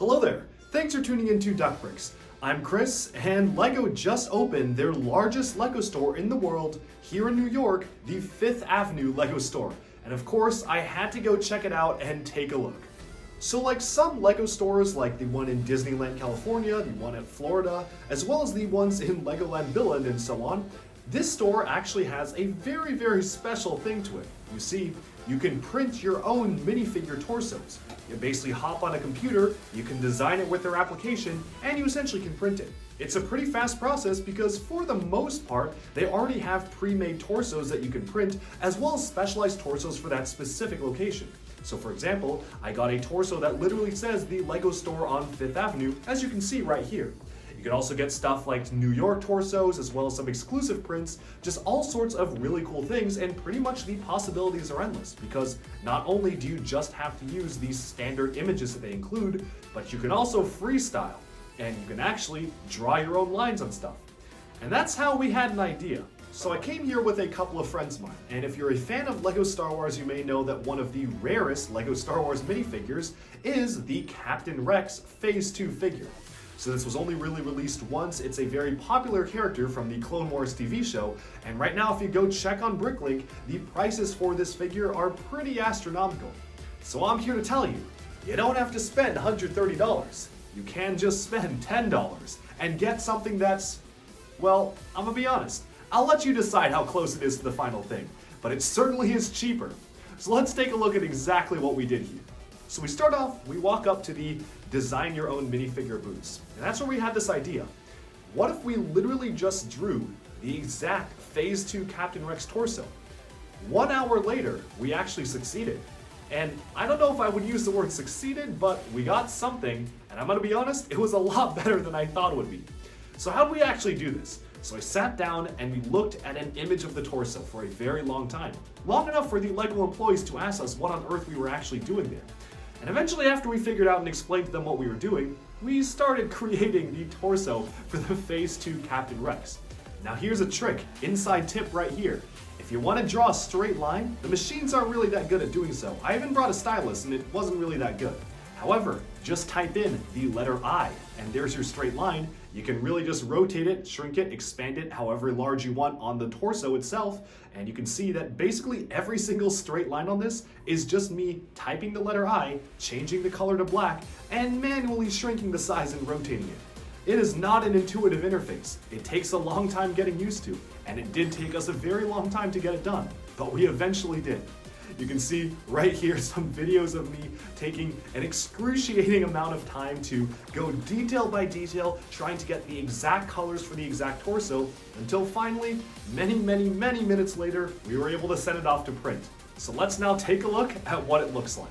Hello there! Thanks for tuning into Bricklink. I'm Chris, and LEGO just opened their largest LEGO store in the world here in New York, the 5th Avenue LEGO store. And of course, I had to go check it out and take a look. So like some LEGO stores, like the one in Disneyland, California, the one in Florida, as well as the ones in Legoland Billund and so on, this store actually has a very special thing to it. You see, you can print your own minifigure torsos. You basically hop on a computer, you can design it with their application, and you essentially can print it. It's a pretty fast process because for the most part, they already have pre-made torsos that you can print, as well as specialized torsos for that specific location. So for example, I got a torso that literally says the LEGO store on 5th Avenue, as you can see right here. You can also get stuff like New York torsos, as well as some exclusive prints, just all sorts of really cool things, and pretty much the possibilities are endless, because not only do you just have to use these standard images that they include, but you can also freestyle, and you can actually draw your own lines on stuff. And that's how we had an idea. So I came here with a couple of friends of mine, and if you're a fan of LEGO Star Wars, you may know that one of the rarest LEGO Star Wars minifigures is the Captain Rex Phase 2 figure. So this was only really released once. It's a very popular character from the Clone Wars TV show, and right now if you go check on Bricklink, the prices for this figure are pretty astronomical. So I'm here to tell you, you don't have to spend $130. You can just spend $10 and get something that's, well, I'm gonna be honest, I'll let you decide how close it is to the final thing, but it certainly is cheaper. So let's take a look at exactly what we did here. So we start off, we walk up to the design your own minifigure booths, and that's where we had this idea. What if we literally just drew the exact Phase 2 Captain Rex torso? 1 hour later, we actually succeeded. And I don't know if I would use the word succeeded, but we got something, and I'm gonna be honest, it was a lot better than I thought it would be. So how did we actually do this? So I sat down and we looked at an image of the torso for a very long time. Long enough for the LEGO employees to ask us what on earth we were actually doing there. And eventually, after we figured out and explained to them what we were doing, we started creating the torso for the Phase 2 Captain Rex. Now here's a trick, inside tip right here. If you want to draw a straight line, the machines aren't really that good at doing so. I even brought a stylus and it wasn't really that good. However, just type in the letter I, and there's your straight line. You can really just rotate it, shrink it, expand it however large you want on the torso itself, and you can see that basically every single straight line on this is just me typing the letter I, changing the color to black, and manually shrinking the size and rotating it. It is not an intuitive interface. It takes a long time getting used to, and it did take us a very long time to get it done, but we eventually did. You can see right here some videos of me taking an excruciating amount of time to go detail by detail, trying to get the exact colors for the exact torso, until finally, many minutes later, we were able to send it off to print. So let's now take a look at what it looks like.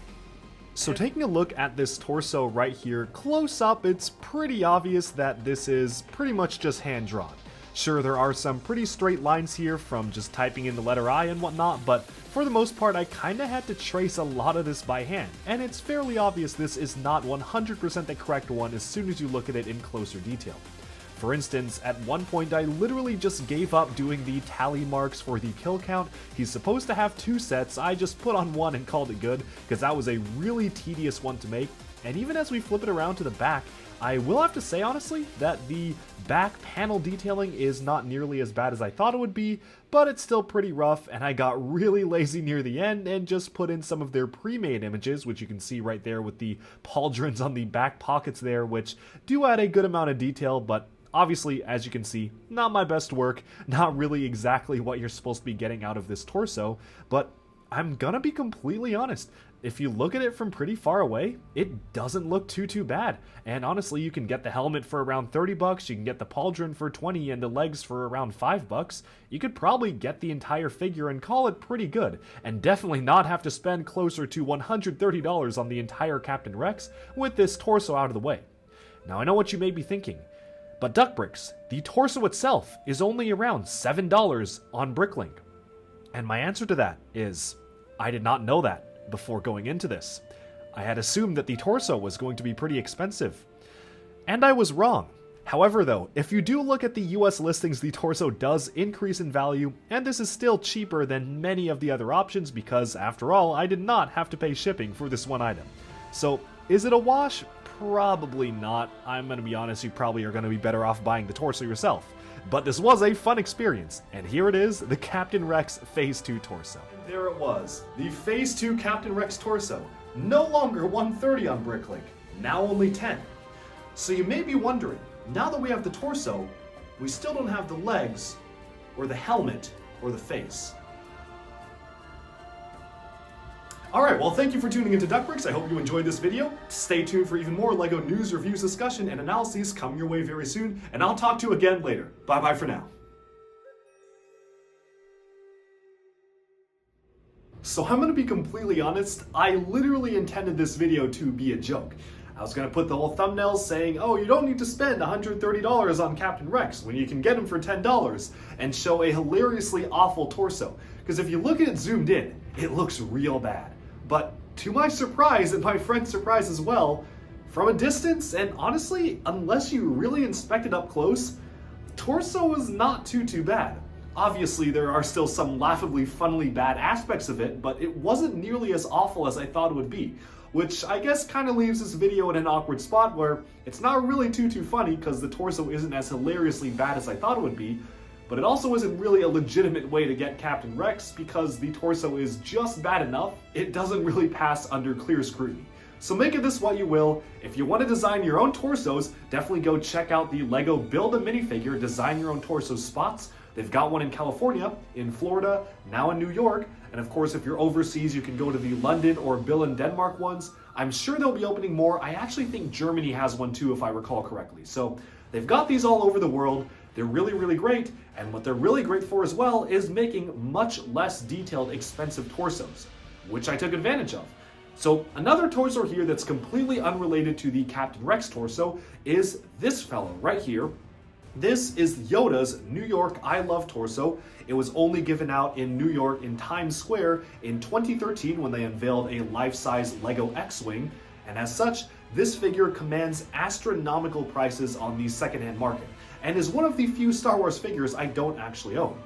So taking a look at this torso right here, close up, it's pretty obvious that this is pretty much just hand drawn. Sure, there are some pretty straight lines here from just typing in the letter I and whatnot, but for the most part I kinda had to trace a lot of this by hand, and it's fairly obvious this is not 100% the correct one as soon as you look at it in closer detail. For instance, at one point I literally just gave up doing the tally marks for the kill count. He's supposed to have 2 sets, I just put on 1 and called it good, because that was a really tedious one to make, and even as we flip it around to the back, I will have to say honestly that the back panel detailing is not nearly as bad as I thought it would be, but it's still pretty rough, and I got really lazy near the end and just put in some of their pre-made images, which you can see right there with the pauldrons on the back pockets there, which do add a good amount of detail, but obviously, as you can see, not my best work, not really exactly what you're supposed to be getting out of this torso, but I'm gonna be completely honest. If you look at it from pretty far away, it doesn't look too bad. And honestly, you can get the helmet for around $30, you can get the pauldron for $20, and the legs for around $5. You could probably get the entire figure and call it pretty good, and definitely not have to spend closer to $130 on the entire Captain Rex with this torso out of the way. Now I know what you may be thinking, but Bricklink, the torso itself is only around $7 on Bricklink. And my answer to that is, I did not know that before going into this. I had assumed that the torso was going to be pretty expensive. And I was wrong. However though, if you do look at the US listings, the torso does increase in value, and this is still cheaper than many of the other options because, after all, I did not have to pay shipping for this one item. So, is it a wash? Probably not. I'm gonna be honest, you probably are gonna be better off buying the torso yourself. But this was a fun experience, and here it is, the Captain Rex Phase 2 torso. And there it was, the Phase 2 Captain Rex torso. No longer 130 on Bricklink, now only 10. So you may be wondering, now that we have the torso, we still don't have the legs, or the helmet, or the face. Alright, well thank you for tuning into Duckbricks. I hope you enjoyed this video. Stay tuned for even more LEGO news, reviews, discussion, and analyses coming your way very soon, and I'll talk to you again later. Bye bye for now. So I'm gonna be completely honest, I literally intended this video to be a joke. I was gonna put the whole thumbnail saying, oh, you don't need to spend $130 on Captain Rex when you can get him for $10, and show a hilariously awful torso. Because if you look at it zoomed in, it looks real bad. But to my surprise, and my friend's surprise as well, from a distance, and honestly, unless you really inspect it up close, the torso was not too bad. Obviously, there are still some laughably, funnily bad aspects of it, but it wasn't nearly as awful as I thought it would be. Which I guess kind of leaves this video in an awkward spot where it's not really too funny because the torso isn't as hilariously bad as I thought it would be, but it also isn't really a legitimate way to get Captain Rex because the torso is just bad enough, it doesn't really pass under clear scrutiny. So make of this what you will. If you want to design your own torsos, definitely go check out the LEGO Build a Minifigure Design Your Own Torso spots. They've got one in California, in Florida, now in New York, and of course if you're overseas you can go to the London or Bill in Denmark ones. I'm sure they'll be opening more. I actually think Germany has one too if I recall correctly. So they've got these all over the world. They're really great, and what they're really great for as well is making much less detailed, expensive torsos, which I took advantage of. So another torso here that's completely unrelated to the Captain Rex torso is this fellow right here. This is Yoda's New York I Love torso. It was only given out in New York in Times Square in 2013 when they unveiled a life-size LEGO X-Wing, and as such, this figure commands astronomical prices on the secondhand market, and is one of the few Star Wars figures I don't actually own.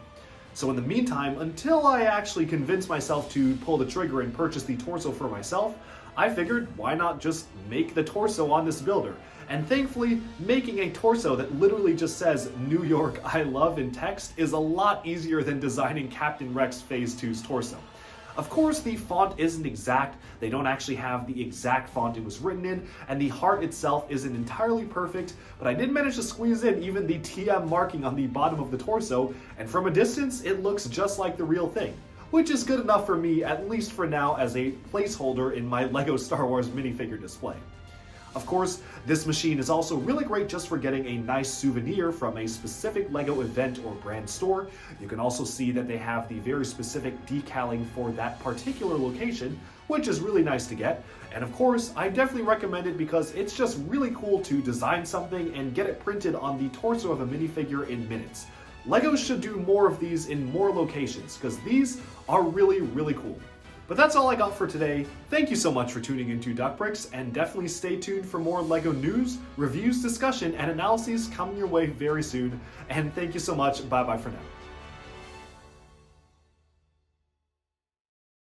So in the meantime, until I actually convince myself to pull the trigger and purchase the torso for myself, I figured why not just make the torso on this builder. And thankfully, making a torso that literally just says New York I Love in text is a lot easier than designing Captain Rex Phase 2's torso. Of course, the font isn't exact, they don't actually have the exact font it was written in, and the heart itself isn't entirely perfect, but I did manage to squeeze in even the TM marking on the bottom of the torso, and from a distance, it looks just like the real thing. Which is good enough for me, at least for now, as a placeholder in my LEGO Star Wars minifigure display. Of course, this machine is also really great just for getting a nice souvenir from a specific LEGO event or brand store. You can also see that they have the very specific decaling for that particular location, which is really nice to get. And of course, I definitely recommend it because it's just really cool to design something and get it printed on the torso of a minifigure in minutes. LEGO should do more of these in more locations because these are really cool. But that's all I got for today. Thank you so much for tuning into Duckbricks, and definitely stay tuned for more LEGO news, reviews, discussion, and analyses coming your way very soon. And thank you so much. Bye bye for now.